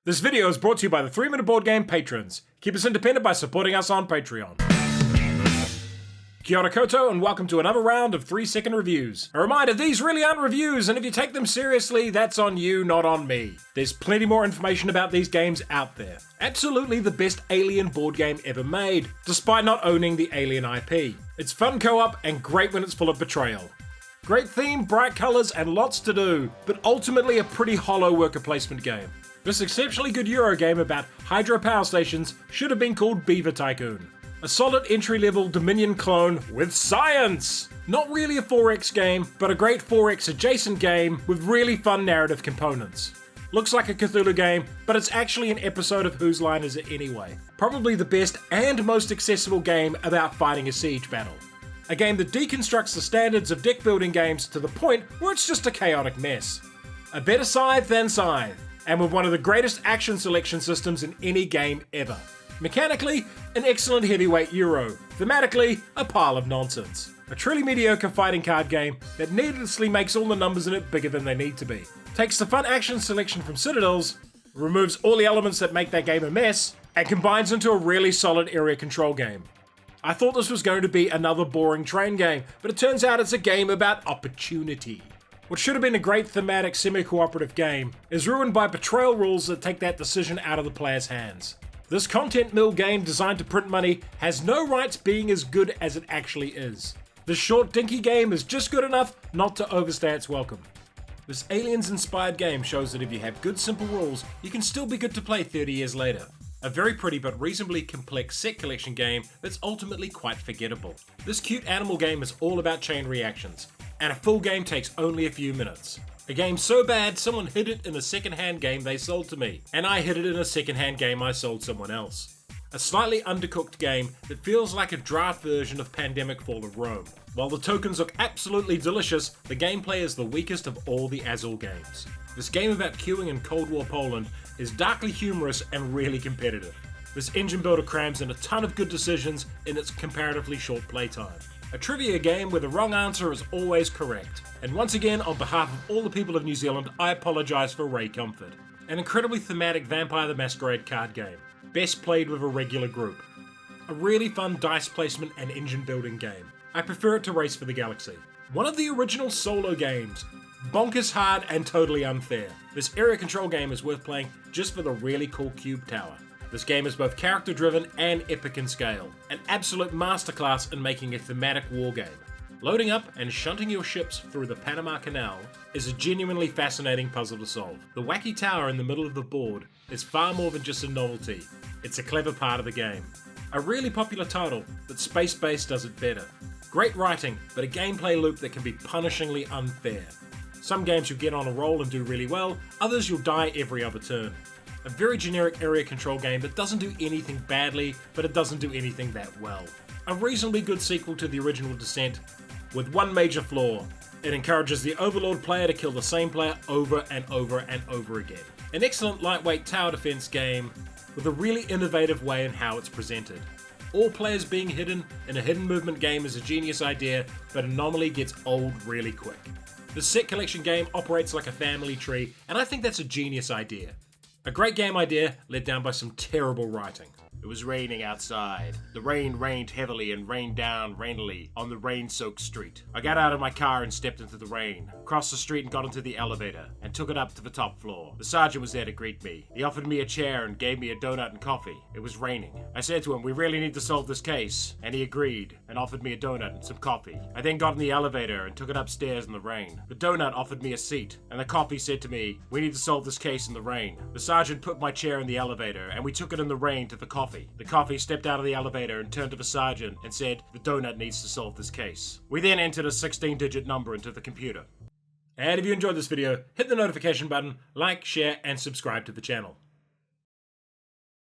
This video is brought to you by the 3-Minute Board Game patrons. Keep us independent by supporting us on Patreon. Kia ora koutou and welcome to another round of 3-second reviews. A reminder, these really aren't reviews, and if you take them seriously, that's on you, not on me. There's plenty more information about these games out there. Absolutely the best Alien board game ever made, despite not owning the Alien IP. It's fun co-op and great when it's full of betrayal. Great theme, bright colours, and lots to do, but ultimately a pretty hollow worker placement game. This exceptionally good Euro game about hydro power stations should have been called Beaver Tycoon. A solid entry-level Dominion clone with science! Not really a 4X game, but a great 4X adjacent game with really fun narrative components. Looks like a Cthulhu game, but it's actually an episode of Whose Line Is It Anyway? Probably the best and most accessible game about fighting a siege battle. A game that deconstructs the standards of deck building games to the point where it's just a chaotic mess. A better Scythe than Scythe, and with one of the greatest action selection systems in any game ever. Mechanically, an excellent heavyweight Euro. Thematically, a pile of nonsense. A truly mediocre fighting card game that needlessly makes all the numbers in it bigger than they need to be. Takes the fun action selection from Citadels, removes all the elements that make that game a mess, and combines into a really solid area control game. I thought this was going to be another boring train game, but it turns out it's a game about opportunity. What should have been a great thematic semi-cooperative game is ruined by betrayal rules that take that decision out of the player's hands. This content mill game designed to print money has no rights being as good as it actually is. This short dinky game is just good enough not to overstay its welcome. This Aliens-inspired game shows that if you have good simple rules, you can still be good to play 30 years later. A very pretty but reasonably complex set collection game that's ultimately quite forgettable. This cute animal game is all about chain reactions, and a full game takes only a few minutes. A game so bad someone hid it in a second-hand game they sold to me, and I hid it in a second-hand game I sold someone else. A slightly undercooked game that feels like a draft version of Pandemic Fall of Rome. While the tokens look absolutely delicious, the gameplay is the weakest of all the Azul games. This game about queuing in Cold War Poland is darkly humorous and really competitive. This engine builder crams in a ton of good decisions in its comparatively short playtime. A trivia game where the wrong answer is always correct. And once again, on behalf of all the people of New Zealand, I apologise for Ray Comfort. An incredibly thematic Vampire the Masquerade card game. Best played with a regular group. A really fun dice placement and engine building game. I prefer it to Race for the Galaxy. One of the original solo games. Bonkers hard and totally unfair. This area control game is worth playing just for the really cool cube tower. This game is both character driven and epic in scale. An absolute masterclass in making a thematic war game. Loading up and shunting your ships through the Panama Canal is a genuinely fascinating puzzle to solve. The wacky tower in the middle of the board is far more than just a novelty. It's a clever part of the game. A really popular title, but Space Base does it better. Great writing, but a gameplay loop that can be punishingly unfair. Some games you'll get on a roll and do really well, others you'll die every other turn. A very generic area control game that doesn't do anything badly, but it doesn't do anything that well. A reasonably good sequel to the original Descent, with one major flaw. It encourages the Overlord player to kill the same player over and over and over again. An excellent lightweight tower defense game, with a really innovative way in how it's presented. All players being hidden in a hidden movement game is a genius idea, but Anomaly gets old really quick. The set collection game operates like a family tree, and I think that's a genius idea. A great game idea led down by some terrible writing. It was raining outside. The rain rained heavily and rained down rainily on the rain-soaked street. I got out of my car and stepped into the rain, crossed the street and got into the elevator, and took it up to the top floor. The sergeant was there to greet me. He offered me a chair and gave me a donut and coffee. It was raining. I said to him, "We really need to solve this case," and he agreed and offered me a donut and some coffee. I then got in the elevator and took it upstairs in the rain. The donut offered me a seat, and the coffee said to me, "We need to solve this case in the rain." The sergeant put my chair in the elevator, and we took it in the rain to the coffee. The coffee stepped out of the elevator and turned to the sergeant and said, "The donut needs to solve this case." We then entered a 16-digit number into the computer. And if you enjoyed this video, hit the notification button, like, share, and subscribe to the channel.